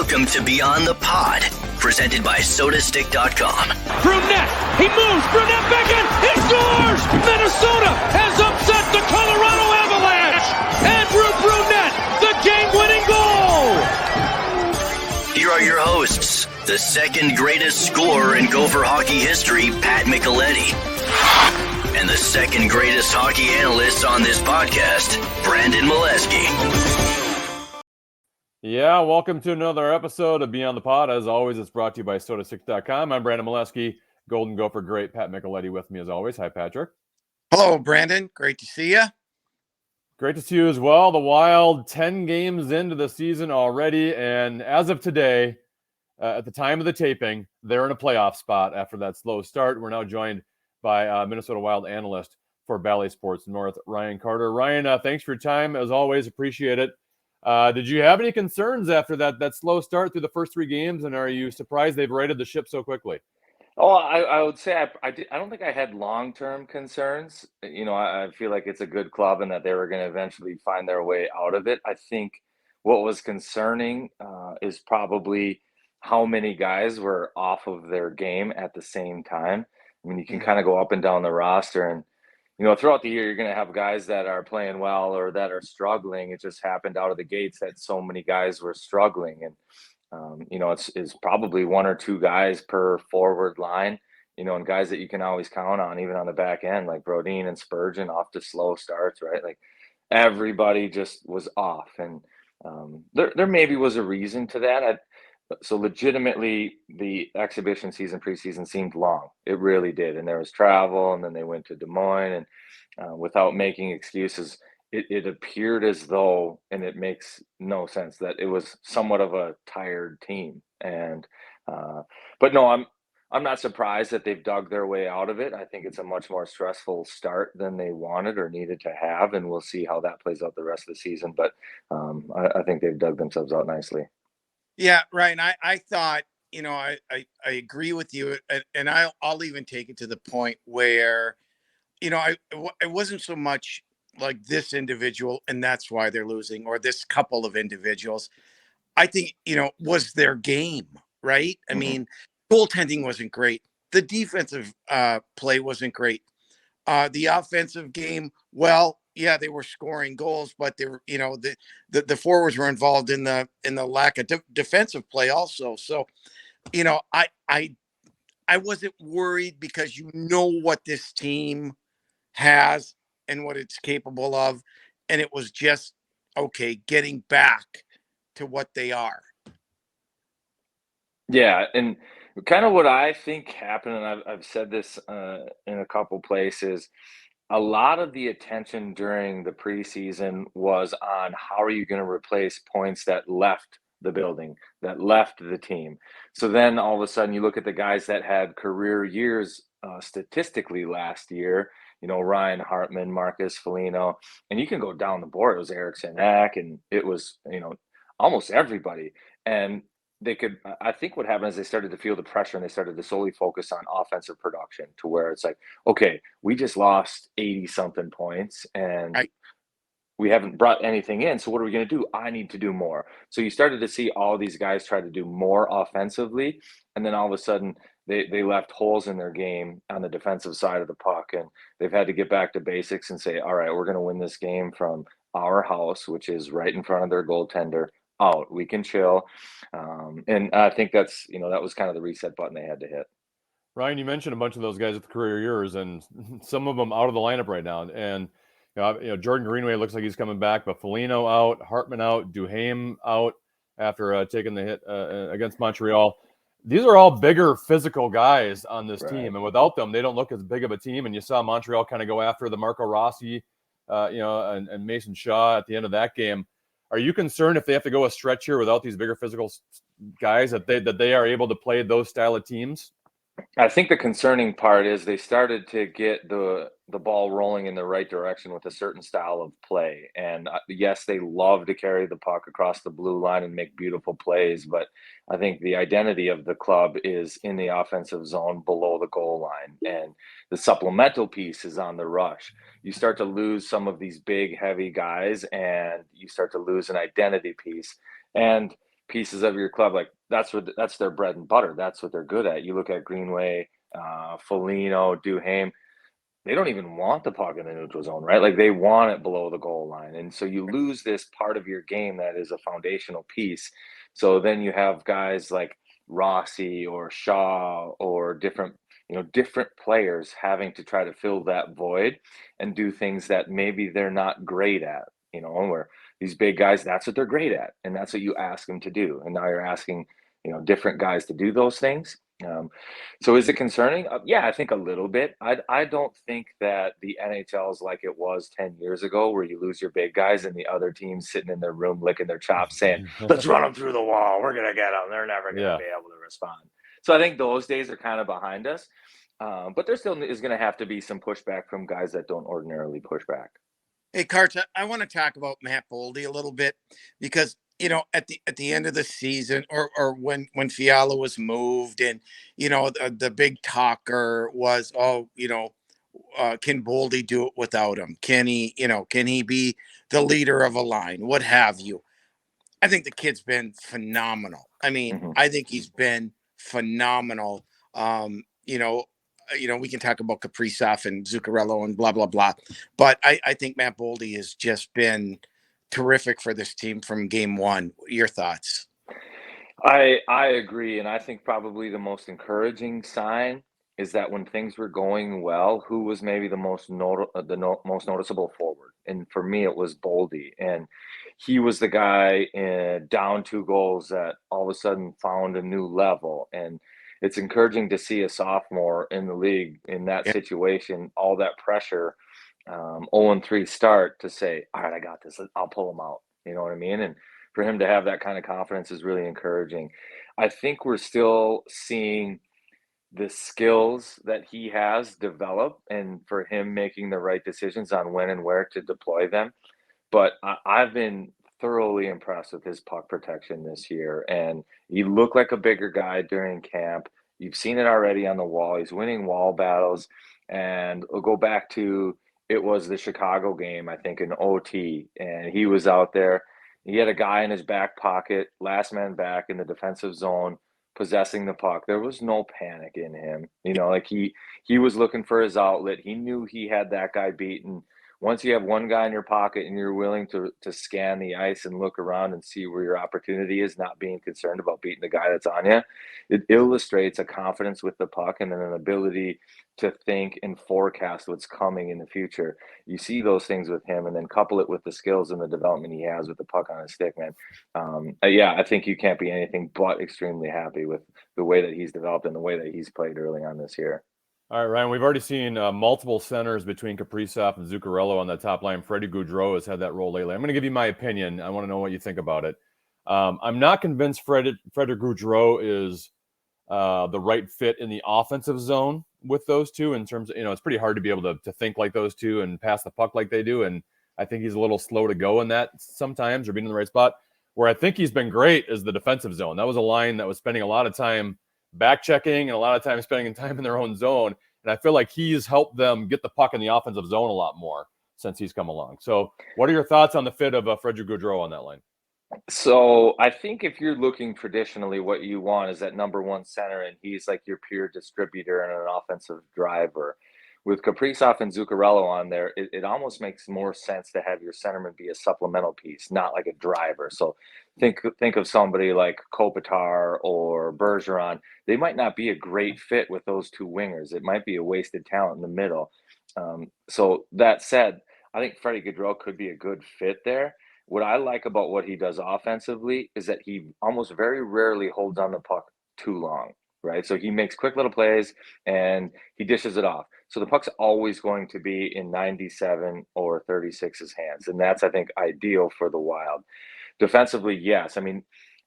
Welcome to Beyond the Pod, presented by SodaStick.com. Brunette, he moves, Brunette back in, he scores! Minnesota has upset the Colorado Avalanche! Andrew Brunette, the game-winning goal! Here are your hosts, the second greatest scorer in Gopher hockey history, Pat Micheletti, and the second greatest hockey analyst on this podcast, Brandon Mileski. Yeah, welcome to another episode of Beyond the Pod. As always, it's brought to you by SodaStick.com. I'm Brandon Mileski, Golden Gopher great Pat Micheletti with me as always. Hi, Patrick. Hello, Brandon. Great to see you. Great to see you as well. The Wild, 10 games into the season already, and as of today, at the time of the taping, they're in a playoff spot after that slow start. We're now joined by Minnesota Wild analyst for Bally Sports North, Ryan Carter. Ryan, thanks for your time. As always, appreciate it. Did you have any concerns after that slow start through the first three games, and are you surprised they've righted the ship so quickly? Oh, I would say I don't think I had long-term concerns. You know, I feel like it's a good club and that they were going to eventually find their way out of it. I think what was concerning is probably how many guys were off of their game at the same time. I mean, you can kind of go up and down the roster, and you know, throughout the year, you're going to have guys that are playing well or that are struggling. It just happened out of the gates that so many guys were struggling. And, you know, it's probably one or two guys per forward line, you know, and guys that you can always count on, even on the back end, like Brodin and Spurgeon off to slow starts, right? Like everybody just was off. And there maybe was a reason to that. So legitimately, the exhibition season, preseason seemed long. It really did. And there was travel, and then they went to Des Moines. And without making excuses, it appeared as though, and it makes no sense, that it was somewhat of a tired team. And but no, I'm not surprised that they've dug their way out of it. I think it's a much more stressful start than they wanted or needed to have, and we'll see how that plays out the rest of the season. But I think they've dug themselves out nicely. Yeah, right. And I thought, you know, I agree with you. And I'll even take it to the point where, you know, it wasn't so much like this individual and that's why they're losing, or this couple of individuals. I think, you know, was their game, right? I mean, goaltending wasn't great. The defensive play wasn't great. The offensive game, well, yeah, they were scoring goals, but they were, you know, the forwards were involved in the lack of defensive play also. So, you know, I wasn't worried because you know what this team has and what it's capable of, and it was just okay getting back to what they are. Yeah, and kind of what I think happened, and I've said this in a couple places. A lot of the attention during the preseason was on how are you going to replace points that left the building, that left the team. So then all of a sudden you look at the guys that had career years statistically last year, you know, Ryan Hartman, Marcus Foligno, and you can go down the board. It was Eriksson Ek, and it was, you know, almost everybody. And they could, I think what happened is they started to feel the pressure and they started to solely focus on offensive production, to where it's like, okay, we just lost 80 something points and we haven't brought anything in. So what are we going to do? I need to do more. So you started to see all these guys try to do more offensively. And then all of a sudden they left holes in their game on the defensive side of the puck. And they've had to get back to basics and say, all right, we're going to win this game from our house, which is right in front of their goaltender. Out, we can chill. And I think that's, you know, that was kind of the reset button they had to hit. Ryan, you mentioned a bunch of those guys at the career years, and some of them out of the lineup right now. And you know, Jordan Greenway looks like he's coming back, but Foligno out, Hartman out, Duhaime out after taking the hit against Montreal. These are all bigger physical guys on this team, and without them, they don't look as big of a team. And you saw Montreal kind of go after the Marco Rossi, you know, and Mason Shaw at the end of that game. Are you concerned if they have to go a stretch here without these bigger physical guys that they are able to play those style of teams? I think the concerning part is they started to get the ball rolling in the right direction with a certain style of play. And yes, they love to carry the puck across the blue line and make beautiful plays. But I think the identity of the club is in the offensive zone below the goal line. And the supplemental piece is on the rush. You start to lose some of these big, heavy guys, and you start to lose an identity piece. And pieces of your club, like that's their bread and butter. That's what they're good at. You look at Greenway, Foligno, Duhaime. They don't even want the puck in the neutral zone, right? Like they want it below the goal line. And so you lose this part of your game that is a foundational piece. So then you have guys like Rossi or Shaw or different players having to try to fill that void and do things that maybe they're not great at, where these big guys, that's what they're great at. And that's what you ask them to do. And now you're asking, different guys to do those things. So is it concerning? Yeah, I think a little bit. I don't think that the NHL is like it was 10 years ago, where you lose your big guys and the other team's sitting in their room licking their chops saying, let's run them through the wall. We're going to get them. They're never going to be able to respond. So I think those days are kind of behind us. But there still is going to have to be some pushback from guys that don't ordinarily push back. Hey, Karch, I want to talk about Matt Boldy a little bit because at the end of the season, or when Fiala was moved, and the big talker was, can Boldy do it without him? Can he be the leader of a line? What have you? I think the kid's been phenomenal. I mean, I think he's been phenomenal. We can talk about Kaprizov and Zuccarello and blah, blah, blah. But I think Matt Boldy has just been terrific for this team from game one. Your thoughts? I agree. And I think probably the most encouraging sign is that when things were going well, who was maybe the most most noticeable forward? And for me, it was Boldy. And he was the guy down 2 goals that all of a sudden found a new level. And it's encouraging to see a sophomore in the league in that situation, all that pressure, 0-3 start, to say, all right, I got this. I'll pull him out. You know what I mean? And for him to have that kind of confidence is really encouraging. I think we're still seeing the skills that he has develop, and for him making the right decisions on when and where to deploy them. But I've been thoroughly impressed with his puck protection this year. And he looked like a bigger guy during camp. You've seen it already on the wall. He's winning wall battles. And we'll go back to, it was the Chicago game, I think, in OT. And he was out there. He had a guy in his back pocket, last man back in the defensive zone, possessing the puck. There was no panic in him. Like he was looking for his outlet. He knew he had that guy beaten. Once you have one guy in your pocket and you're willing to scan the ice and look around and see where your opportunity is, not being concerned about beating the guy that's on you, it illustrates a confidence with the puck and then an ability to think and forecast what's coming in the future. You see those things with him, and then couple it with the skills and the development he has with the puck on his stick, man. I think you can't be anything but extremely happy with the way that he's developed and the way that he's played early on this year. All right, Ryan, we've already seen multiple centers between Kaprizov and Zuccarello on the top line. Freddie Gaudreau has had that role lately. I'm going to give you my opinion. I want to know what you think about it. I'm not convinced Freddie Gaudreau is the right fit in the offensive zone with those two, in terms of, it's pretty hard to be able to think like those two and pass the puck like they do. And I think he's a little slow to go in that sometimes, or being in the right spot. Where I think he's been great is the defensive zone. That was a line that was spending a lot of time back checking and a lot of time spending time in their own zone. And I feel like he's helped them get the puck in the offensive zone a lot more since he's come along. So what are your thoughts on the fit of Freddie Gaudreau on that line? So I think if you're looking traditionally, what you want is that number one center, and he's like your pure distributor and an offensive driver. With Kaprizov and Zuccarello on there, it almost makes more sense to have your centerman be a supplemental piece, not like a driver. So think of somebody like Kopitar or Bergeron. They might not be a great fit with those two wingers. It might be a wasted talent in the middle. So that said, I think Freddie Gaudreau could be a good fit there. What I like about what he does offensively is that he almost very rarely holds on the puck too long, right? So he makes quick little plays and he dishes it off. So the puck's always going to be in 97 or 36's hands. And that's, I think, ideal for the Wild. Defensively, yes. I mean,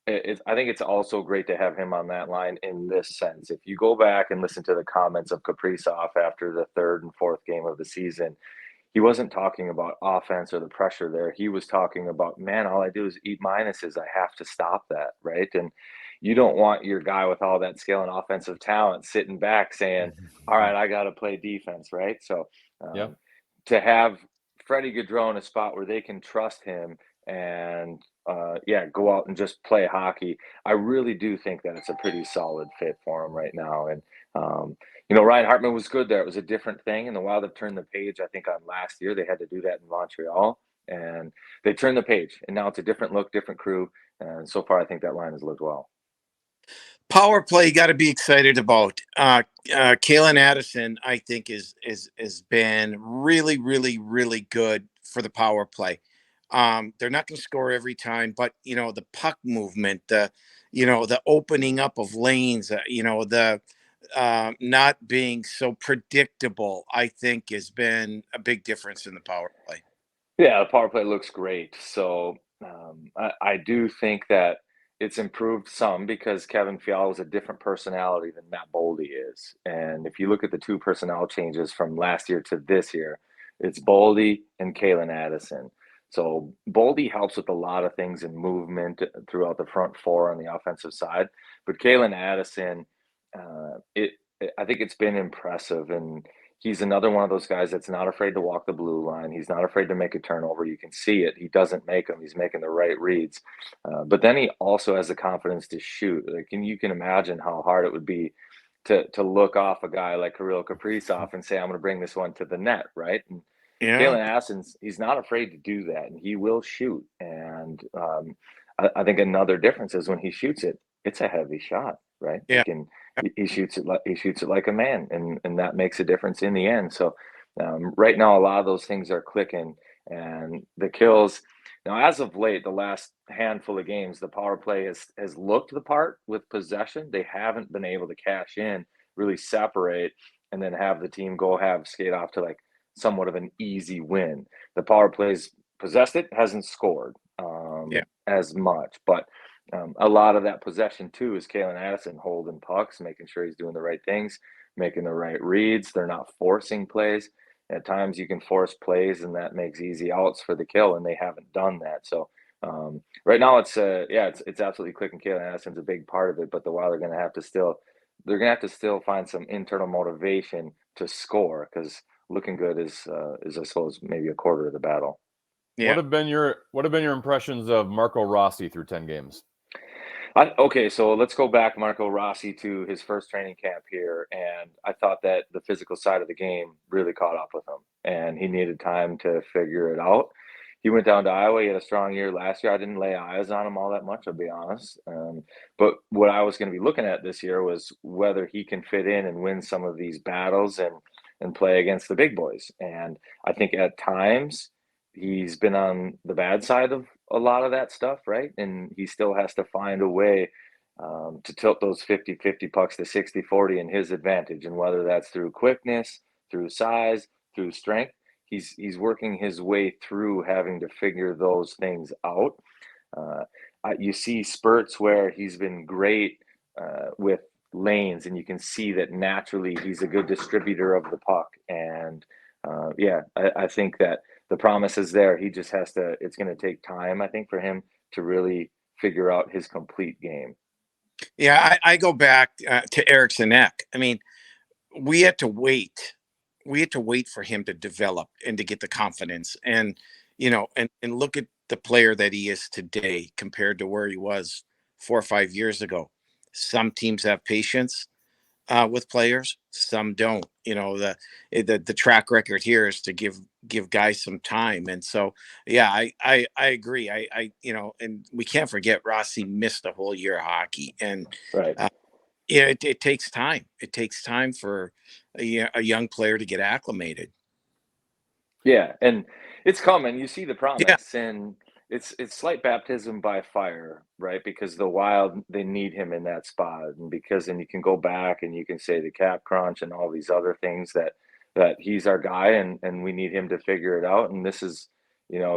I think it's also great to have him on that line in this sense. If you go back and listen to the comments of Kaprizov after the third and fourth game of the season, he wasn't talking about offense or the pressure there. He was talking about, man, all I do is eat minuses. I have to stop that, right? And you don't want your guy with all that skill and offensive talent sitting back saying, all right, I got to play defense, right? So to have Freddie Gaudreau in a spot where they can trust him and go out and just play hockey. I really do think that it's a pretty solid fit for him right now. And Ryan Hartman was good there. It was a different thing, and the Wild have turned the page. I think on last year they had to do that in Montreal, and they turned the page. And now it's a different look, different crew, and so far I think that line has looked well. Power play, you got to be excited about. Kalen Addison, I think, has been really, really, really good for the power play. They're not going to score every time, but the puck movement, the opening up of lanes, the not being so predictable, I think, has been a big difference in the power play. Yeah, the power play looks great. So I do think that it's improved some because Kevin Fiala is a different personality than Matt Boldy is. And if you look at the two personnel changes from last year to this year, it's Boldy and Kalen Addison. So Boldy helps with a lot of things in movement throughout the front four on the offensive side, but Kalen Addison, I think it's been impressive, and he's another one of those guys that's not afraid to walk the blue line. He's not afraid to make a turnover. You can see it. He doesn't make them. He's making the right reads. But then he also has the confidence to shoot. Like, and you can imagine how hard it would be to look off a guy like Kirill Kaprizov and say, I'm going to bring this one to the net, right? And Yeah. Kalen Addison's, he's not afraid to do that, and he will shoot. And I think another difference is when he shoots it, it's a heavy shot, right? Yeah. He shoots it like a man, and that makes a difference in the end. So right now, a lot of those things are clicking, and the kills. Now, as of late, the last handful of games, the power play has looked the part with possession. They haven't been able to cash in, really separate, and then have the team skate off to like somewhat of an easy win. The power plays possessed it, hasn't scored as much, but a lot of that possession too is Kalen Addison holding pucks, making sure he's doing the right things, making the right reads. They're not forcing plays. At times you can force plays, and that makes easy outs for the kill, and they haven't done that. So right now it's absolutely clicking. Kalen Addison's a big part of it, but the Wild are going to have to still find some internal motivation to score, because looking good is I suppose maybe a quarter of the battle. Yeah. What have been your impressions of Marco Rossi through 10 games? Okay, so let's go back, Marco Rossi, to his first training camp here, and I thought that the physical side of the game really caught up with him, and he needed time to figure it out. He went down to Iowa. He had a strong year last year. I didn't lay eyes on him all that much, I'll be honest. But what I was going to be looking at this year was whether he can fit in and win some of these battles and play against the big boys. And I think at times he's been on the bad side of a lot of that stuff, right? And he still has to find a way to tilt those 50-50 pucks to 60-40 in his advantage. And whether that's through quickness, through size, through strength, he's working his way through having to figure those things out. You see spurts where he's been great with lanes, and you can see that naturally he's a good distributor of the puck. And I think that the promise is there. He just has to, it's going to take time, I think, for him to really figure out his complete game. Yeah, I go back to Eriksson Ek. I mean, we had to wait. We had to wait for him to develop and to get the confidence, and and look at the player that he is today compared to where he was 4 or 5 years ago. Some teams have patience with players, some don't. The track record here is to give guys some time, and so I agree. I and we can't forget Rossi missed a whole year of hockey, and Right. it takes time. It takes time for a young player to get acclimated. Yeah, and it's coming. You see the Yeah, promise, and it's slight baptism by fire, right? Because the Wild, they need him in that spot, and because then you can go back and you can say the cap crunch and all these other things that he's our guy, and we need him to figure it out. And this is,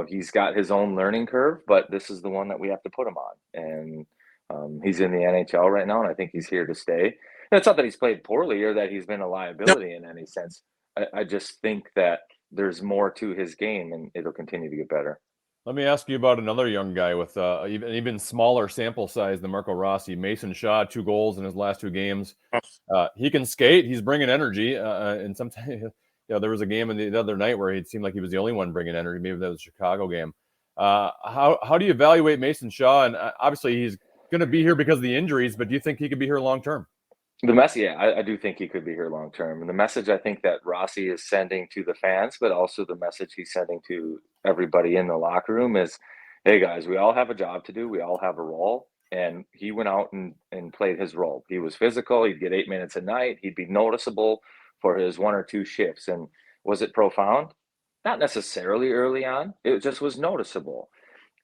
he's got his own learning curve, but this is the one that we have to put him on. And he's in the NHL right now, and I think he's here to stay. And it's not that he's played poorly or that he's been a liability in any sense. I just think that there's more to his game, and it'll continue to get better. Let me ask you about another young guy with even smaller sample size than Marco Rossi. Mason Shaw, 2 goals in his last 2 games. He can skate. He's bringing energy. And sometimes, there was a game the other night where it seemed like he was the only one bringing energy. Maybe that was the Chicago game. How do you evaluate Mason Shaw? And obviously he's going to be here because of the injuries, but do you think he could be here long term? The message, yeah, I do think he could be here long term. And the message I think that Rossi is sending to the fans, but also the message he's sending to everybody in the locker room is, hey guys, we all have a job to do. We all have a role. And he went out and played his role. He was physical. He'd get 8 minutes a night. He'd be noticeable for his 1 or 2 shifts. And was it profound? Not necessarily early on. It just was noticeable.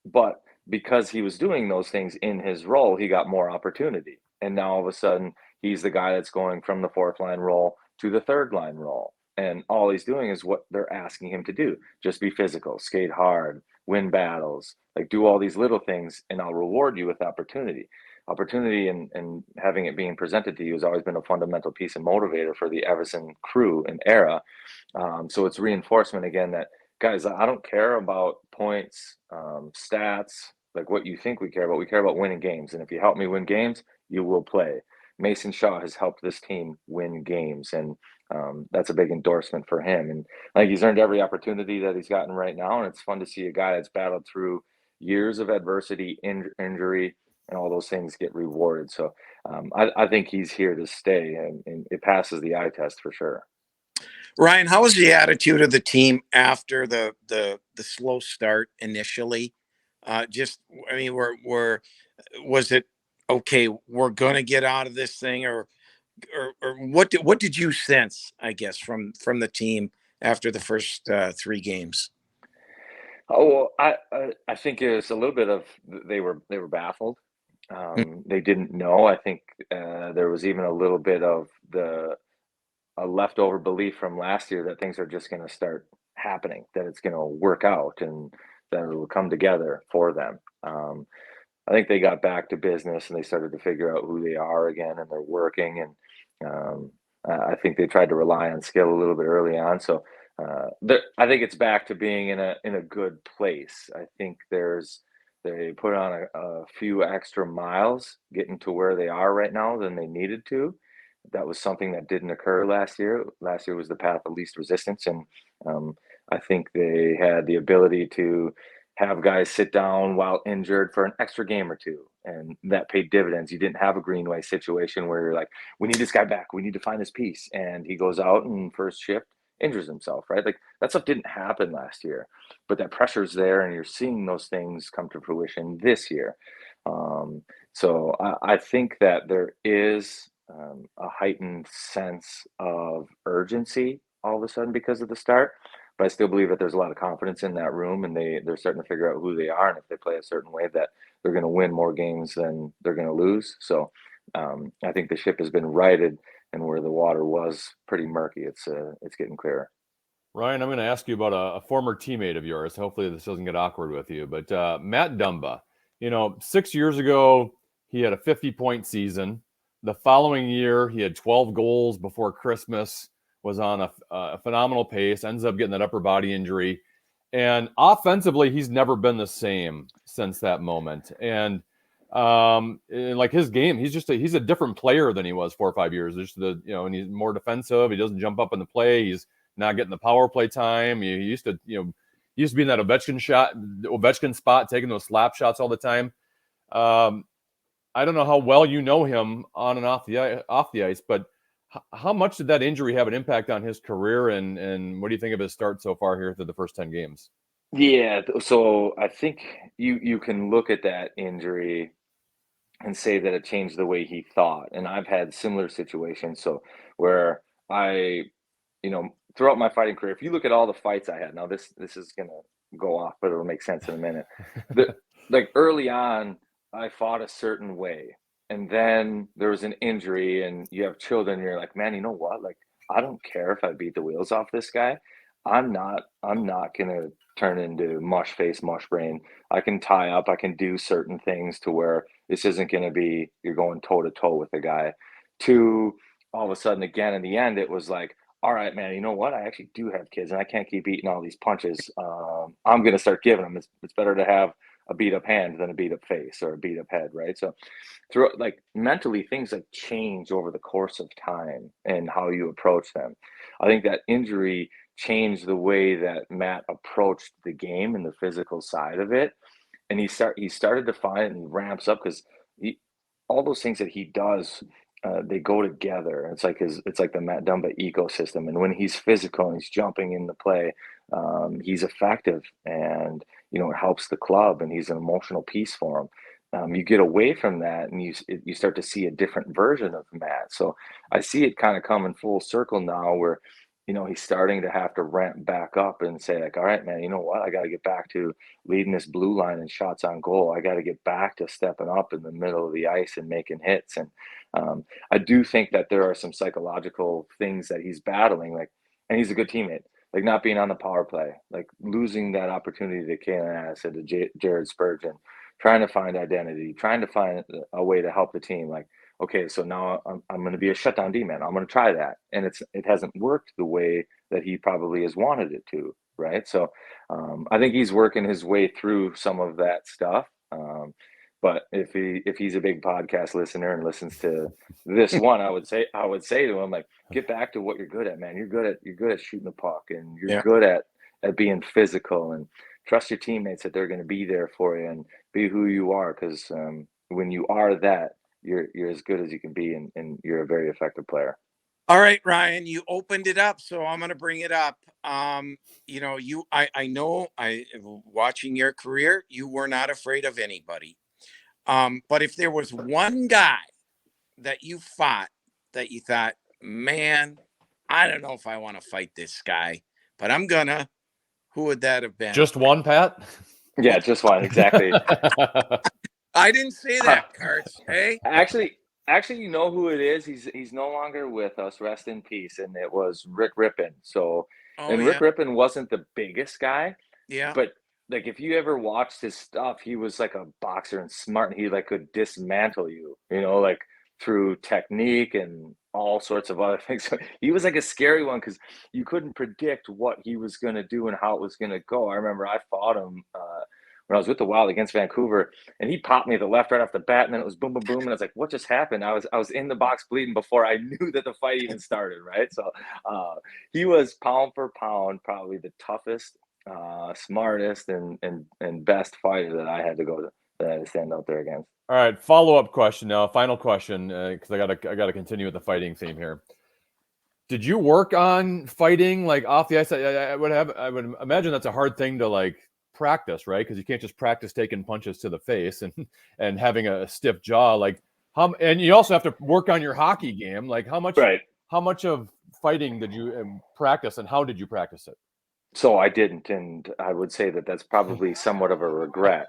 But because he was doing those things in his role, he got more opportunity. And now all of a sudden, he's the guy that's going from the 4th line role to the 3rd line role. And all he's doing is what they're asking him to do. Just be physical, skate hard, win battles, like do all these little things, and I'll reward you with opportunity. Opportunity and having it being presented to you has always been a fundamental piece and motivator for the Everson crew and era. So it's reinforcement again that, guys, I don't care about points, stats, like what you think we care about. We care about winning games. And if you help me win games, you will play. Mason Shaw has helped this team win games. And that's a big endorsement for him. And I think he's earned every opportunity that he's gotten right now. And it's fun to see a guy that's battled through years of adversity, injury, and all those things get rewarded. So I think he's here to stay, and it passes the eye test for sure. Ryan, how was the attitude of the team after the slow start initially? Just, I mean, was it okay? We're going to get out of this thing, or what did you sense? I guess from the team after the first 3 games. Oh, well, I think it was a little bit of they were baffled. They didn't know. I think there was even a little bit of a leftover belief from last year that things are just going to start happening, that it's going to work out, and that it will come together for them. I think they got back to business and they started to figure out who they are again, and they're working. And I think they tried to rely on skill a little bit early on. So I think it's back to being in a good place. I think they put on a few extra miles getting to where they are right now than they needed to. That was something that didn't occur last year. Last year was the path of least resistance, and I think they had the ability to have guys sit down while injured for an extra game or two, and that paid dividends. You didn't have a Greenway situation where you're like, we need this guy back, we need to find his piece, and he goes out and first shift injures himself, right? Like that stuff didn't happen last year, but that pressure's there, and you're seeing those things come to fruition this year. So I think that there is a heightened sense of urgency all of a sudden because of the start. But I still believe that there's a lot of confidence in that room, and they're starting to figure out who they are, and if they play a certain way, that they're going to win more games than they're going to lose. So I think the ship has been righted, and where the water was pretty murky, it's getting clearer. Ryan, I'm going to ask you about a former teammate of yours. Hopefully this doesn't get awkward with you, but Matt Dumba, 6 years ago, he had a 50-point season. The following year, he had 12 goals before Christmas, was on a phenomenal pace, ends up getting that upper body injury. And offensively, he's never been the same since that moment. And like his game, he's a different player than he was 4 or 5 years. Just and he's more defensive. He doesn't jump up in the play. He's not getting the power play time. He used to be in that Ovechkin spot, taking those slap shots all the time. I don't know how well you know him on and off the ice, but how much did that injury have an impact on his career, and what do you think of his start so far here through the first 10 games? Yeah, so I think you can look at that injury and say that it changed the way he thought. And I've had similar situations. So where throughout my fighting career, if you look at all the fights I had, now this is gonna go off, but it'll make sense in a minute. Like early on, I fought a certain way, and then there was an injury, and you have children, and you're like, man, you know what? Like, I don't care if I beat the wheels off this guy. I'm not gonna turn into mush face, mush brain. I can tie up, I can do certain things to where this isn't gonna be you're going toe to toe with the guy. To all of a sudden, again, in the end, it was like, all right, man, you know what? I actually do have kids, and I can't keep eating all these punches. I'm gonna start giving them. It's better to have a beat up hand than a beat up face or a beat up head, right? So mentally, things like change over the course of time and how you approach them. I think that injury changed the way that Matt approached the game and the physical side of it. And he started to find it and he ramps up because all those things that he does, they go together. It's like the Matt Dumba ecosystem. And when he's physical and he's jumping into play, he's effective, and it helps the club, and he's an emotional piece for him. You get away from that, and you start to see a different version of Matt. So I see it kind of coming full circle now, where he's starting to have to ramp back up and say, like, all right, man, you know what? I got to get back to leading this blue line and shots on goal. I got to get back to stepping up in the middle of the ice and making hits. And I do think that there are some psychological things that he's battling, and he's a good teammate, like not being on the power play, like losing that opportunity to Kalen Addison, to Jared Spurgeon, trying to find identity, trying to find a way to help the team. Like, okay, so now I'm going to be a shutdown D man. I'm going to try that, and it hasn't worked the way that he probably has wanted it to, right? So I think he's working his way through some of that stuff. But if he's a big podcast listener and listens to this one, I would say to him, like, get back to what you're good at, man. You're good at shooting the puck, and you're good at being physical, and trust your teammates that they're going to be there for you, and be who you are, because when you are that, you're as good as you can be, and you're a very effective player. All right, Ryan, you opened it up, so I'm going to bring it up. I know watching your career, you were not afraid of anybody. But if there was one guy that you fought that you thought, man, I don't know if I want to fight this guy, but I'm gonna, who would that have been? Just one, Pat? Yeah, just one, exactly. I didn't say that, Karts. Hey, actually, you know who it is. He's no longer with us. Rest in peace. And it was Rick Rippon. So, Rick Rippon wasn't the biggest guy. Yeah. But like, if you ever watched his stuff, he was like a boxer and smart, and he like could dismantle you, like through technique and all sorts of other things. So he was like a scary one because you couldn't predict what he was going to do and how it was going to go. I remember I fought him when I was with the Wild against Vancouver, and he popped me the left right off the bat, and then it was boom, boom, boom, and I was like, what just happened? I was in the box bleeding before I knew that the fight even started, right? So he was pound for pound probably the toughest, smartest, and best fighter that I had to stand out there against. All right, follow-up question now, final question, because I gotta continue with the fighting theme here. Did you work on fighting like off the ice? I would imagine that's a hard thing to like practice, right? Because you can't just practice taking punches to the face and having a stiff jaw. Like and you also have to work on your hockey game. Like how much of fighting did you practice, and how did you practice it? So I didn't, and I would say that that's probably somewhat of a regret.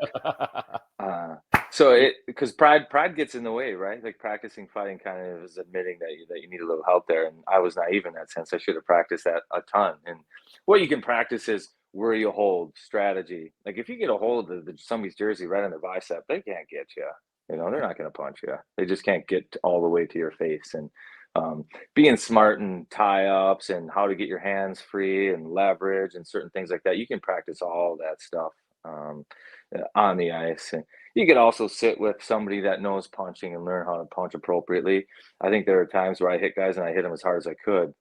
Because pride gets in the way, right? Like practicing fighting kind of is admitting that you need a little help there. And I was naive in that sense. I should have practiced that a ton. And what you can practice is where you hold, strategy. Like if you get a hold of somebody's jersey right on their bicep, they can't get you. They're not going to punch you. They just can't get all the way to your face. And being smart and tie-ups and how to get your hands free and leverage and certain things like that, you can practice all that stuff on the ice. And you could also sit with somebody that knows punching and learn how to punch appropriately. I think there are times where I hit guys and I hit them as hard as I could,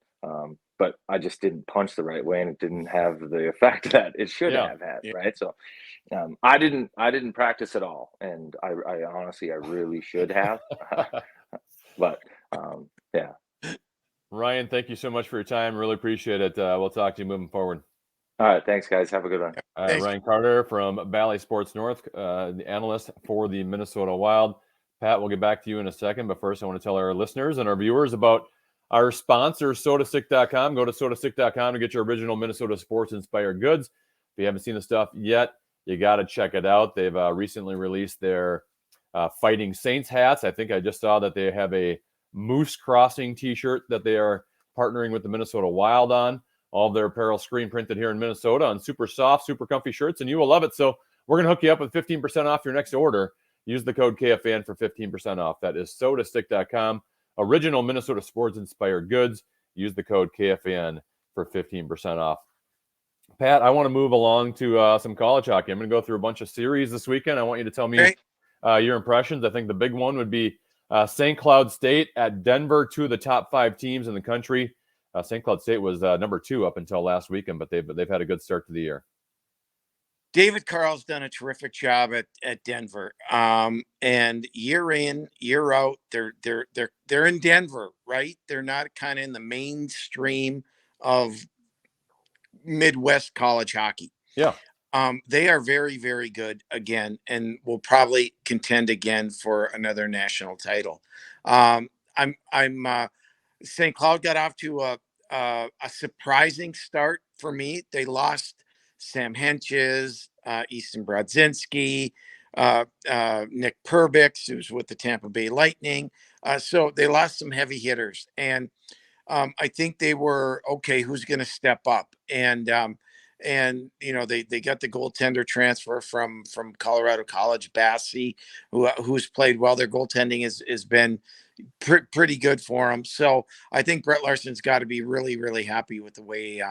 but I just didn't punch the right way, and it didn't have the effect that it should have had, right? So I didn't practice at all, and I honestly really should have. But yeah. Ryan, thank you so much for your time. Really appreciate it. We'll talk to you moving forward. All right. Thanks, guys. Have a good one. Ryan Carter from Valley Sports North, the analyst for the Minnesota Wild. Pat, we'll get back to you in a second, but first I want to tell our listeners and our viewers about our sponsor, SodaStick.com. Go to SodaStick.com to get your original Minnesota sports-inspired goods. If you haven't seen the stuff yet, you got to check it out. They've recently released their Fighting Saints hats. I think I just saw that they have a Moose Crossing t-shirt that they are partnering with the Minnesota Wild on. All of their apparel screen printed here in Minnesota on super soft, super comfy shirts, and you will love it. So we're going to hook you up with 15% off your next order. Use the code KFAN for 15% off. That is SodaStick.com. Original Minnesota sports-inspired goods. Use the code KFAN for 15% off. Pat, I want to move along to some college hockey. I'm going to go through a bunch of series this weekend. I want you to tell me your impressions. I think the big one would be St. Cloud State at Denver, two of the top 5 teams in the country. St. Cloud State was number 2 up until last weekend, but they've had a good start to the year. David Carl's done a terrific job at Denver. And year in, year out, they're in Denver, right? They're not kind of in the mainstream of Midwest college hockey. Yeah. They are very, very good again, and will probably contend again for another national title. I'm St. Cloud got off to a surprising start for me. They lost Sam Henches, Easton Brodzinski, Nick Perbix, who's with the Tampa Bay Lightning. So they lost some heavy hitters, and I think they were okay. Who's going to step up? And they got the goaltender transfer from Colorado College, Bassi, who's played well. Their goaltending has been pretty good for them. So I think Brett Larson's got to be really, really happy with the way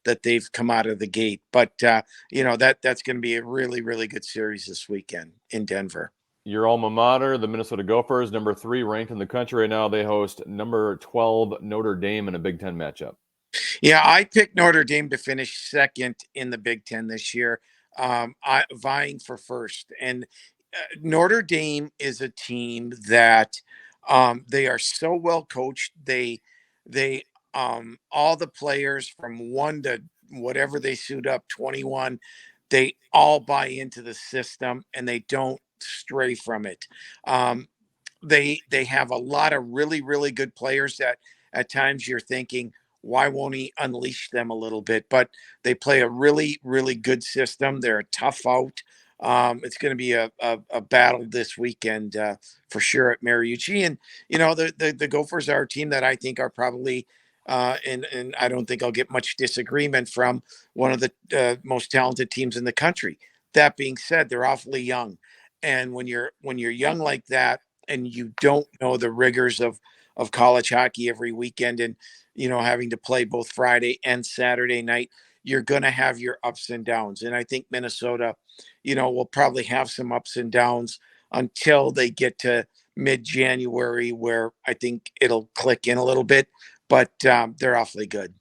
that they've come out of the gate. But that's going to be a really, really good series this weekend in Denver. Your alma mater, the Minnesota Gophers, number 3 ranked in the country right now. They host number 12 Notre Dame in a Big Ten matchup. Yeah, I picked Notre Dame to finish second in the Big Ten this year, vying for first. And Notre Dame is a team that they are so well coached. They all the players from 1 to whatever they suit up 21, they all buy into the system and they don't stray from it. They have a lot of really, really good players that at times you're thinking, why won't he unleash them a little bit? But they play a really, really good system. They're a tough out. It's going to be a battle this weekend for sure at Mariucci. And the Gophers are a team that I think are probably and I don't think I'll get much disagreement from, one of the most talented teams in the country. That being said, they're awfully young, and when you're young like that, and you don't know the rigors of college hockey every weekend, and having to play both Friday and Saturday night, you're going to have your ups and downs. And I think Minnesota, will probably have some ups and downs until they get to mid-January, where I think it'll click in a little bit. But they're awfully good.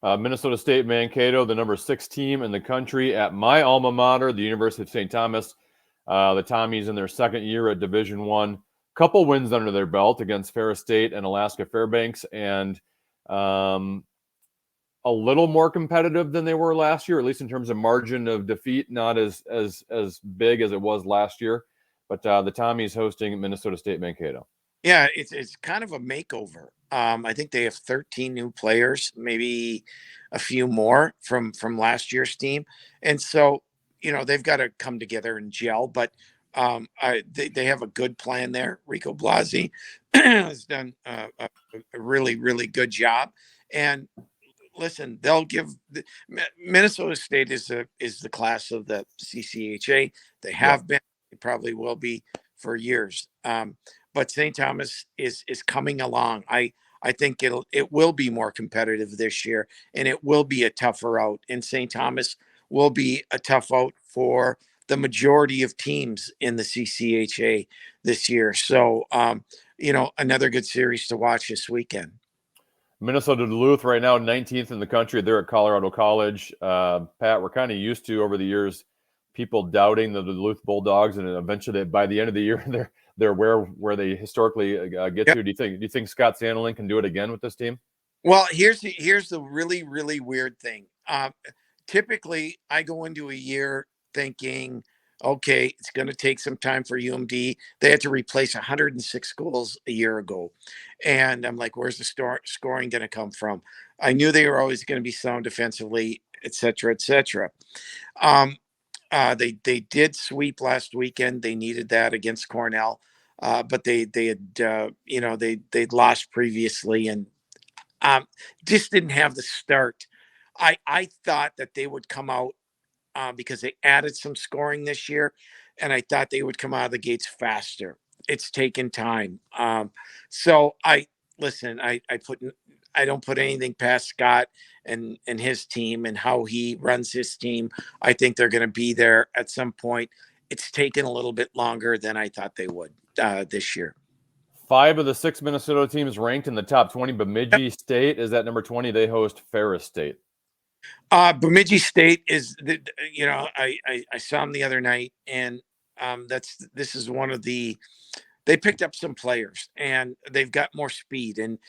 Minnesota State Mankato, the number 6 team in the country at my alma mater, the University of St. Thomas. The Tommies in their second year at Division I. Couple wins under their belt against Ferris State and Alaska Fairbanks, and a little more competitive than they were last year, at least in terms of margin of defeat, not as big as it was last year. But the Tommies hosting Minnesota State Mankato. Yeah, it's kind of a makeover. I think they have 13 new players, maybe a few more from last year's team, and so they've got to come together and gel. But they have a good plan there. Rico Blasi has done a really, really good job. And listen, they'll give Minnesota State is the class of the CCHA. They have been, they probably will be for years. But St. Thomas is coming along. I think it will be more competitive this year, and it will be a tougher out. And St. Thomas will be a tough out for the majority of teams in the CCHA this year. So, another good series to watch this weekend. Minnesota Duluth right now 19th in the country. They're at Colorado College. Pat, we're kind of used to over the years people doubting the Duluth Bulldogs, and eventually by the end of the year they're where they historically get to. Do you think Scott Sandelin can do it again with this team? Well, here's the really, really weird thing. Typically, I go into a year thinking, okay, it's going to take some time for UMD. They had to replace 106 goals a year ago. And I'm like, where's the scoring going to come from? I knew they were always going to be sound defensively, et cetera, et cetera. They did sweep last weekend. They needed that against Cornell. But they had, they'd lost previously and just didn't have the start. I thought that they would come out because they added some scoring this year, and I thought they would come out of the gates faster. It's taken time. So I don't put anything past Scott and his team and how he runs his team. I think they're going to be there at some point. It's taken a little bit longer than I thought they would this year. 5 of the 6 Minnesota teams ranked in the top 20. Bemidji State is at number 20. They host Ferris State. Bemidji State is, I saw them the other night, and this is one of the. They picked up some players, and they've got more speed. And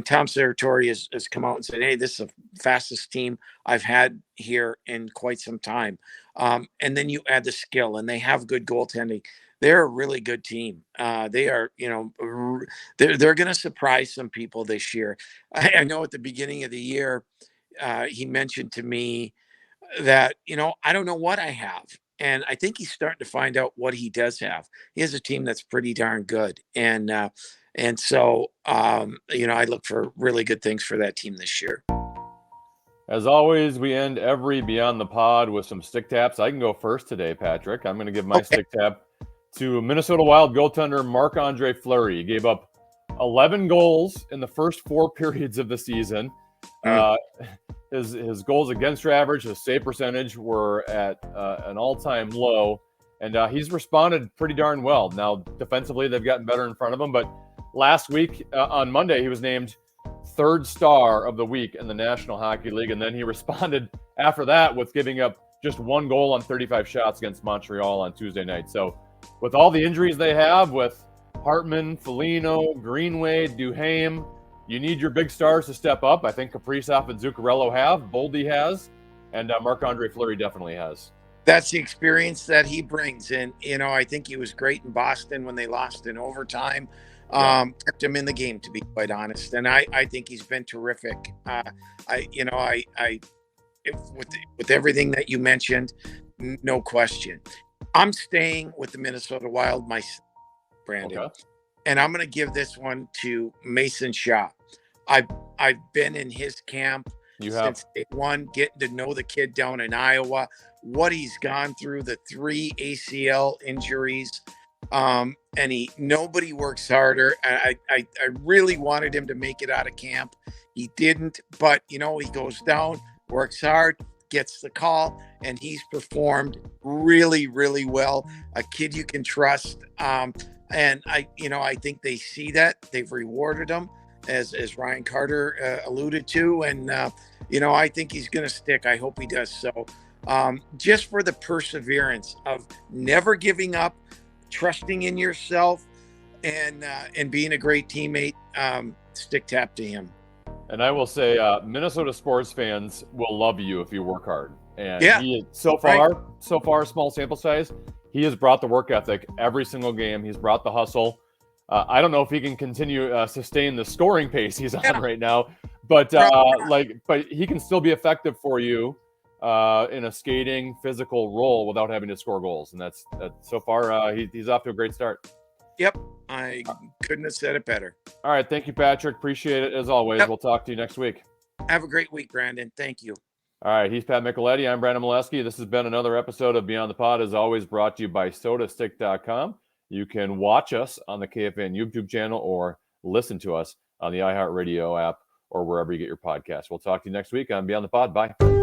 Tom Serratori has come out and said, "Hey, this is the fastest team I've had here in quite some time." And then you add the skill, and they have good goaltending. They're a really good team. They are, they're going to surprise some people this year. I know at the beginning of the year, he mentioned to me that, I don't know what I have. And I think he's starting to find out what he does have. He has a team that's pretty darn good. And so, I look for really good things for that team this year. As always, we end every Beyond the Pod with some stick taps. I can go first today, Patrick. I'm going to give my stick tap to Minnesota Wild goaltender Marc-Andre Fleury. He gave up 11 goals in the first 4 periods of the season. His goals against average, his save percentage were at an all-time low, and he's responded pretty darn well. Now, defensively, they've gotten better in front of him, but last week on Monday, he was named 3rd star of the week in the National Hockey League, and then he responded after that with giving up just 1 goal on 35 shots against Montreal on Tuesday night. So with all the injuries they have with Hartman, Foligno, Greenway, Duhaime, you need your big stars to step up. I think Kaprizov and Zuccarello have, Boldy has, and Marc-Andre Fleury definitely has. That's the experience that he brings. And, I think he was great in Boston when they lost in overtime. Kept him in the game, to be quite honest. And I think he's been terrific. With everything that you mentioned, no question. I'm staying with the Minnesota Wild myself, Brandon. Okay. And I'm going to give this one to Mason Shaw. I've been in his camp since day one, getting to know the kid down in Iowa, what he's gone through, the 3 ACL injuries. And nobody works harder. I really wanted him to make it out of camp. He didn't, but he goes down, works hard, gets the call, and he's performed really, really well. A kid you can trust. And I think they see that. They've rewarded him, as Ryan Carter alluded to. And, I think he's going to stick. I hope he does. So just for the perseverance of never giving up, trusting in yourself, and being a great teammate, stick tap to him. And I will say, Minnesota sports fans will love you if you work hard. And he is, so far, small sample size, he has brought the work ethic every single game. He's brought the hustle. I don't know if he can continue sustain the scoring pace he's on right now, but but he can still be effective for you in a skating physical role without having to score goals. And that's so far he's off to a great start. Yep, I couldn't have said it better. All right, thank you, Patrick. Appreciate it as always. Yep. We'll talk to you next week. Have a great week, Brandon. Thank you. All right, he's Pat Micheletti. I'm Brandon Mileski. This has been another episode of Beyond the Pod, as always, brought to you by SodaStick.com. You can watch us on the KFN YouTube channel or listen to us on the iHeartRadio app or wherever you get your podcasts. We'll talk to you next week on Beyond the Pod. Bye.